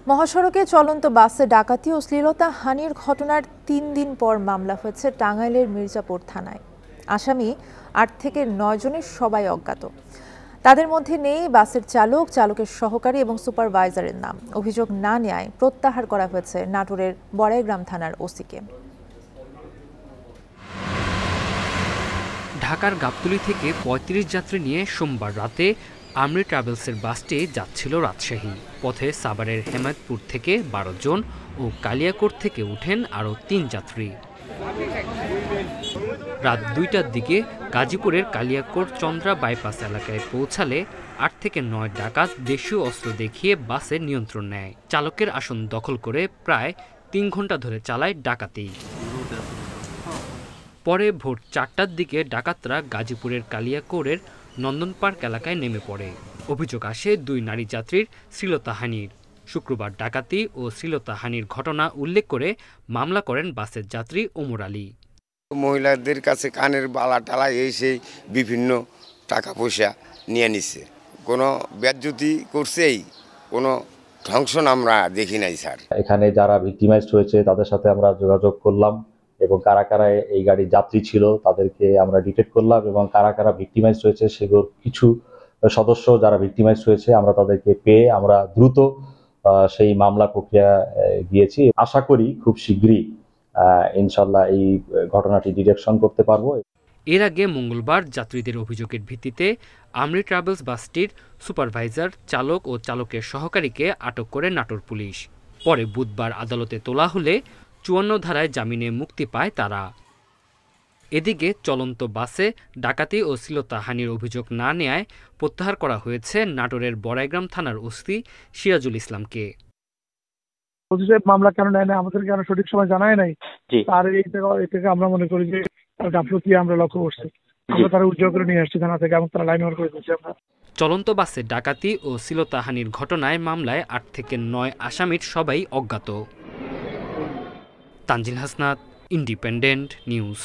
মহাসড়কে চলন্ত বাসে ডাকাতি ও শ্লীলতাহানির ঘটনার ৩ দিন পর মামলা হয়েছে টাঙ্গাইলের মির্জাপুর থানায়। আসামি ৮ থেকে ৯ জনের সবাই অজ্ঞাত। তাদের মধ্যে নেই বাসের চালক, চালকের সহকারী এবং সুপারভাইজারের নাম। অভিযোগ না নেয়ায় প্রত্যাহার করা হয়েছে নাটোরের বড়াইগ্রাম থানার ওসিকে। ঢাকার গাবতলী থেকে ৩৫ যাত্রী নিয়ে সোমবার রাতে আমরি ট্রাভেলসের বাসটি যাচ্ছিল রাজশাহী। পথে সাভারের হেমায়তপুর থেকে ১২ জন ও কালিয়াকোট থেকে উঠেন আরও ৩ যাত্রী। রাত ২টার দিকে গাজীপুরের কালিয়াকোট চন্দ্রা বাইপাস এলাকায় পৌঁছালে ৮ থেকে ৯ ডাকাত দেশীয় অস্ত্র দেখিয়ে বাসে নিয়ন্ত্রণ নেয়। চালকের আসন দখল করে প্রায় ৩ ঘন্টা ধরে চালায় ডাকাতি। পরে ভোর ৪টার দিকে ডাকাতরা গাজীপুরের কালিয়াকোটের নন্দন পার্ক এলাকায় নেমে পড়ে। অভিযোগ আসে ২ নারী যাত্রীর শ্লীলতাহানির। শুক্রবার ডাকাতি ও শ্লীলতাহানির ঘটনা উল্লেখ করে মামলা করেন বাসের যাত্রী ওমর আলী। মহিলাদের কাছে কানের বালা টালা সেই বিভিন্ন টাকা পয়সা নিয়ে নিচ্ছে। কোনো বেজ্জতি করছেই, কোনো ধ্বংসন আমরা দেখি নাই স্যার। এখানে যারা ভিক্টিমাইজড হয়েছে তাদের সাথে আমরা যোগাযোগ করলাম এবং কারা কারা এই গাড়ির যাত্রী ছিল তাদেরকে আমরা ডিটেক্ট করলাম এবং কারা কারা ভিক্টিমাইজড হয়েছে সেগুলোর কিছু সদস্য যারা ভিক্টিমাইজড হয়েছে আমরা তাদেরকে পেয়ে আমরা দ্রুত সেই মামলা প্রক্রিয়া গিয়েছি। আশা করি খুব শীঘ্রই ইনশাল্লাহ এই ঘটনাটি ডিটেকশন করতে পারবো। এর আগে মঙ্গলবার যাত্রীদের অভিযোগের ভিত্তিতে আমরি ট্রাভেলস বাসটির সুপারভাইজার, চালক ও চালকের সহকারীকে আটক করে নাটোর পুলিশ। পরে বুধবার আদালতে তোলা হলে ৫৪ ধারায় জামিনে মুক্তি পায় তারা। এদিকে চলন্ত বাসে ডাকাতি ও শ্লীলতাহানির অভিযোগ না নেয়ায় প্রত্যাহার করা হয়েছে নাটোরের বড়াইগ্রাম থানার ওসি সিরাজুল ইসলামকে। মামলা কেন নেয় না, আমাদের কেন সঠিক সময় জানায় নাই, আর এই থেকে আমরা মনে করি যে গাফলতি আমরা লক্ষ্য করছি। আমরা তারা উদ্যোগ করে নিয়ে আসছি থানা থেকে এবং তারা লাইন ওভার করে দিচ্ছি। আমরা চলন্ত বাসে ডাকাতি ও শ্লীলতাহানির ঘটনায় মামলায় ৮ থেকে ৯ আসামির সবাই অজ্ঞাত। Tanzil Hasnat, independent news.